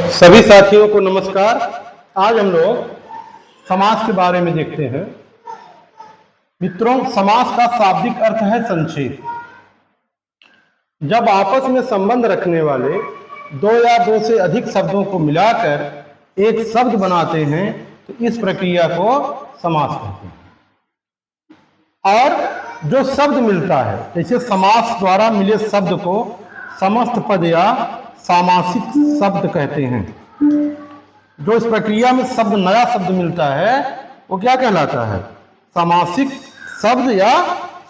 सभी साथियों को नमस्कार। आज हम लोग समास के बारे में देखते हैं। मित्रों, समास का शाब्दिक अर्थ है संक्षेप। जब आपस में संबंध रखने वाले दो या दो से अधिक शब्दों को मिलाकर एक शब्द बनाते हैं तो इस प्रक्रिया को समास कहते हैं। और जो शब्द मिलता है, जैसे समास द्वारा मिले शब्द को समस्त पद या सामासिक शब्द कहते हैं। जो इस प्रक्रिया में शब्द नया शब्द मिलता है वो क्या कहलाता है? सामासिक शब्द या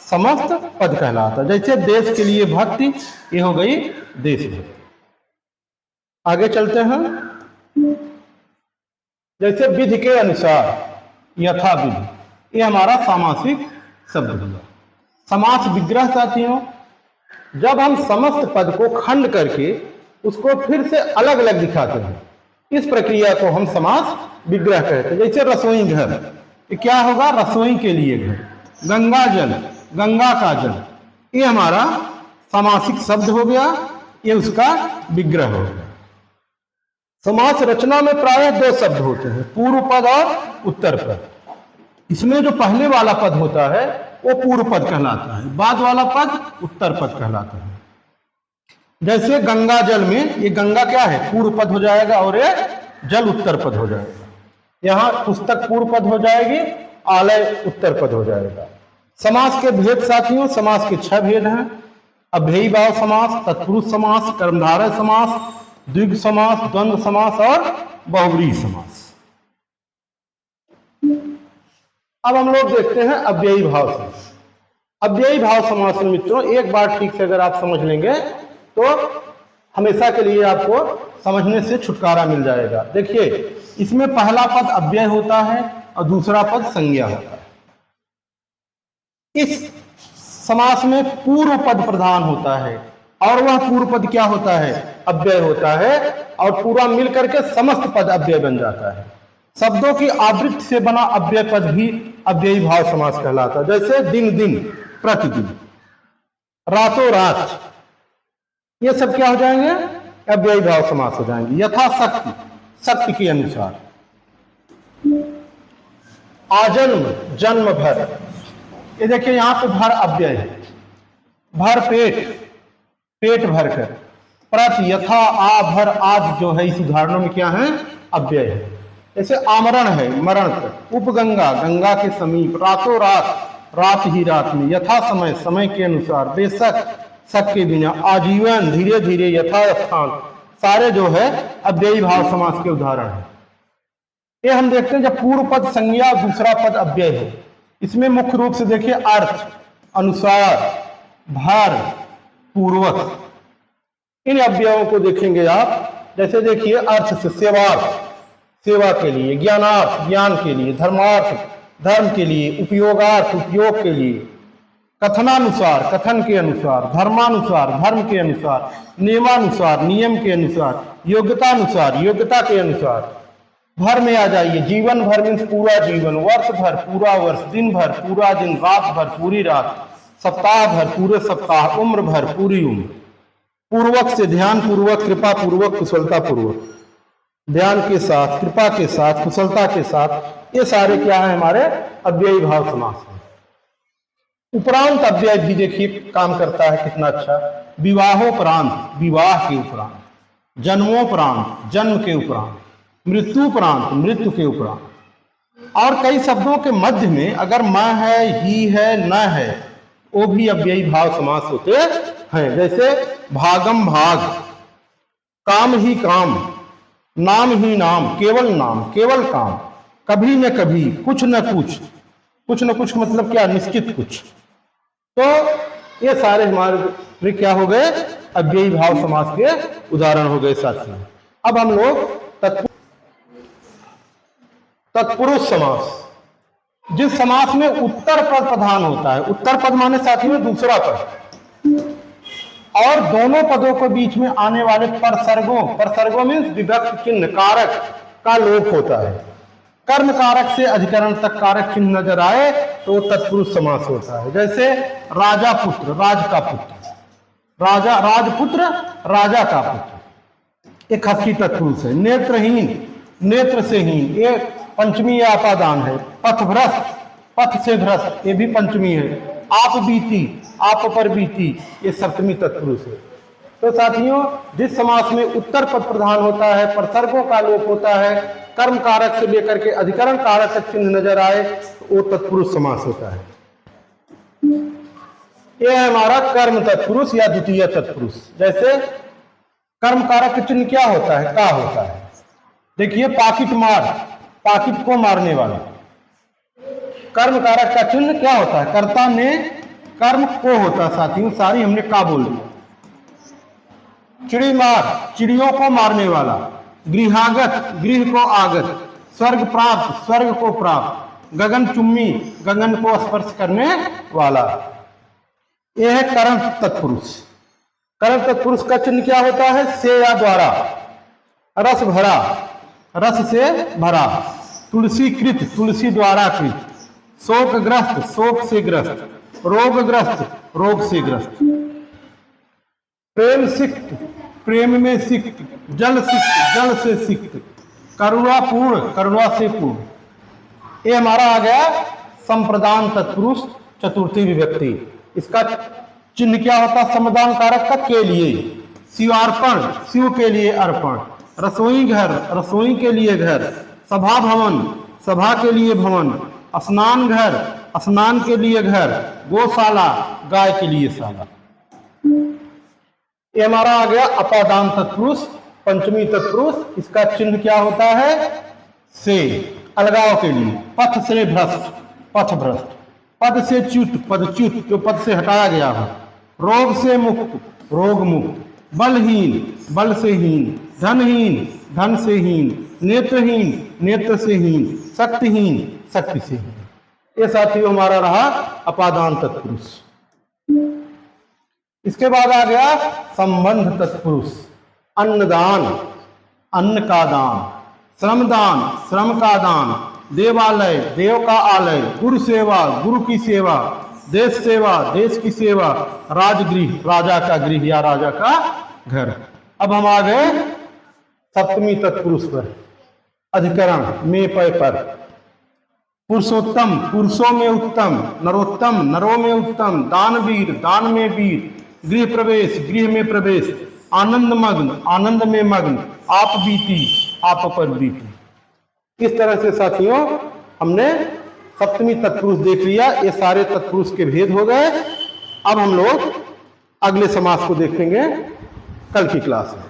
समस्त पद कहलाता है। जैसे देश के लिए भक्ति, ये हो गई देशभक्ति। आगे चलते हैं। जैसे विधि के अनुसार, यथा विधि, ये हमारा सामासिक शब्द हुआ। समास विग्रह साथियों, जब हम समस्त पद को खंड करके उसको फिर से अलग अलग दिखाते हैं, इस प्रक्रिया को हम समास विग्रह कहते हैं। जैसे रसोई घर, ये क्या होगा? रसोई के लिए घर। गंगा जल, गंगा का जल, ये हमारा सामासिक शब्द हो गया, ये उसका विग्रह हो गया। समास रचना में प्रायः दो शब्द होते हैं, पूर्व पद और उत्तर पद। इसमें जो पहले वाला पद होता है वो पूर्व पद कहलाता है, बाद वाला पद उत्तर पद कहलाता है। जैसे गंगा जल में, ये गंगा क्या है? पूर्व पद हो जाएगा और ये जल उत्तर पद हो जाएगा। यहाँ पुस्तक पूर्व पद हो जाएगी, आलय उत्तर पद हो जाएगा। समास के भेद साथियों, समास के 6 भेद हैं। अव्ययी भाव समास, तत्पुरुष समास, कर्मधारय समास, द्विग समास, द्वंद्व समास और बहुव्रीहि समास। अब हम लोग देखते हैं अव्ययी भाव समास। अव्ययी भाव समास में मित्रों, एक बार ठीक से अगर आप समझ लेंगे तो हमेशा के लिए आपको समझने से छुटकारा मिल जाएगा। देखिए, इसमें पहला पद अव्यय होता है और दूसरा पद संज्ञा होता है। इस समास में पूर्व पद प्रधान होता है और वह पूर्व पद क्या होता है? अव्यय होता है, और पूरा मिलकर के समस्त पद अव्यय बन जाता है। शब्दों की आवृत्ति से बना अव्यय पद भी अव्ययी भाव समास कहलाता है। जैसे दिन दिन, प्रतिदिन, रातों रात, ये सब क्या हो जाएंगे? अव्ययी भाव समास हो जाएंगे। यथाशक्ति, शक्ति के अनुसार। आजन्म, जन्म भर, ये देखिए यहां पे भर अव्यय है। भर पेट, पेट भर कर। प्रत, यथा, आ, भर, आदि जो है इस उदाहरणों में क्या है? अव्यय है। जैसे आमरण है, मरण कर। उपगंगा, गंगा के समीप। रातों रात, रात ही रात में। यथा समय, समय के अनुसार। बेशक, शक के बिना। आजीवन, धीरे धीरे। यथास्थान, सारे जो है अव्ययी भाव समास के उदाहरण है। ये हम देखते हैं जब पूर्व पद संज्ञा, दूसरा पद अव्यय है। इसमें मुख्य रूप से देखिए अर्थ, अनुसार, भार, पूर्वक, इन अव्ययों को देखेंगे आप। जैसे देखिए अर्थ से सेवार्थ, सेवा के लिए। ज्ञानार्थ, ज्ञान के लिए। धर्मार्थ, धर्म के लिए। उपयोगार्थ, उपयोग के लिए। कथनानुसार, कथन के अनुसार। धर्मानुसार, धर्म के अनुसार। नियमानुसार, नियम के अनुसार। योग्यतानुसार, योग्यता के अनुसार। भर में आ जाइए। जीवन भर मीन्स पूरा जीवन। वर्ष भर, पूरा वर्ष। दिन भर, पूरा दिन। रात भर, पूरी रात। सप्ताह भर, पूरे सप्ताह। उम्र भर, पूरी उम्र। पूर्वक से, ध्यान पूर्वक, कृपा पूर्वक, कुशलता पूर्वक। ध्यान के साथ, कृपा के साथ, कुशलता के साथ, ये सारे क्या है? हमारे अव्ययी भाव समास है। उपरांत अव्यय भी देखिए काम करता है कितना अच्छा। विवाहोपरांत, विवाह के उपरांत। जन्मोपरांत, जन्म के उपरांत। मृत्युपरांत, मृत्यु के उपरांत। और कई शब्दों के मध्य में अगर म है, ही है, न है, वो भी अव्ययी भाव समास होते हैं। जैसे भागम भाग, काम ही काम, नाम ही नाम, केवल नाम, केवल काम, कभी न कभी, कुछ न कुछ। कुछ न कुछ मतलब क्या? निश्चित कुछ। तो ये सारे हमारे क्या हो गए? अव्ययी भाव समास के उदाहरण हो गए साथियों। अब हम लोग तत्पुरुष समास, जिस समास में उत्तर पद प्रधान होता है। उत्तर पद माने साथियों दूसरा पद, और दोनों पदों के बीच में आने वाले परसर्गों, परसर्गों मीन्स विभक्ति चिन्ह, कारक का लोप होता है। कर्म कारक से अधिकरण तक कारक चिन्ह नजर आए तो तत्पुरुष समास होता है। जैसे राजा पुत्र, राज का पुत्र। राजा, राजपुत्र, राजा का पुत्र। एक हस्ती तत्पुरुष है। नेत्रहीन, नेत्र से हीन, ये पंचमी या अपादान है। पथभ्रष्ट, पथ से भ्रष्ट, ये भी पंचमी है। आप बीती, आप पर बीती, ये सप्तमी तत्पुरुष है। तो साथियों, जिस समास में उत्तर पद प्रधान होता है, परसर्गों का लोप होता है, कर्म कारक से लेकर के अधिकरण कारक तक चिन्ह नजर आए, तो वो तत्पुरुष समास होता है। यह है हमारा कर्म तत्पुरुष या द्वितीय तत्पुरुष। जैसे कर्म कारक चिन्ह क्या होता है, का होता है। देखिए, पाकिट मार, पाकिट को मारने वाला। कर्म कारक का चिन्ह क्या होता है, कर्ता ने कर्म को होता है। साथियों, सारी हमने का बोल दिया। चिड़ी मार, चिड़ियों को मारने वाला। गृहागत, गृह को आगत। स्वर्ग प्राप्त, स्वर्ग को प्राप्त। गगन चुम्मी, गगन को स्पर्श करने वाला। यह है कर्म तत्पुरुष। कर्म तत्पुरुष का चिन्ह क्या होता है, से या द्वारा। रस भरा, रस से भरा। तुलसी कृत, तुलसी द्वारा कृत। शोकग्रस्त, शोक से ग्रस्त। रोगग्रस्त, रोग से ग्रस्त। प्रेम सिक्त, प्रेम में सिक्त। जल सिक्त, जल से सिक्त। करुणा पूर्ण, करुणा से पूर्ण। ये हमारा आ गया संप्रदान तत्पुरुष चतुर्थी विभक्ति। इसका चिन्ह क्या होता है, समादान कारक का के लिए। शिवार्पण, शिव के लिए अर्पण। रसोई घर, रसोई के लिए घर। सभा भवन, सभा के लिए भवन। स्नान घर, स्नान के लिए घर। गौशाला, गाय के लिए शाला। ये हमारा आ गया अपादान तत्पुरुष, पंचमी तत्पुरुष। इसका चिन्ह क्या होता है, से, अलगाव के लिए। पथ से भ्रष्ट, पथ भ्रष्ट। पद से च्युत, पदच्युत, जो पद से हटाया गया है। रोग से मुक्त, रोग मुक्त। बलहीन, बल से हीन। धनहीन, धन से हीन। नेत्रहीन, नेत्र से हीन। शक्तिहीन, शक्ति से हीन। ये साथियों हमारा रहा अपादान तत्पुरुष। इसके बाद आ गया संबंध तत्पुरुष। अन्नदान, अन्न का दान। श्रमदान, श्रम का दान। देवालय, देव का आलय। गुरु सेवा, गुरु की सेवा। देश सेवा, देश की सेवा। राजगृह, राजा का गृह या राजा का घर। अब हम आ गए सप्तमी तत्पुरुष पर, अधिकरण में पय पर। पुरुषोत्तम, पुरुषों में उत्तम। नरोत्तम, नरों में उत्तम। दानवीर, दान में वीर। गृह प्रवेश, गृह में प्रवेश। आनंद मग्न, आनंद में मग्न। आप बीती, आप पर बीती। इस तरह से साथियों हमने सप्तमी तत्पुरुष देख लिया। ये सारे तत्पुरुष के भेद हो गए। अब हम लोग अगले समास को देखेंगे कल की क्लास में।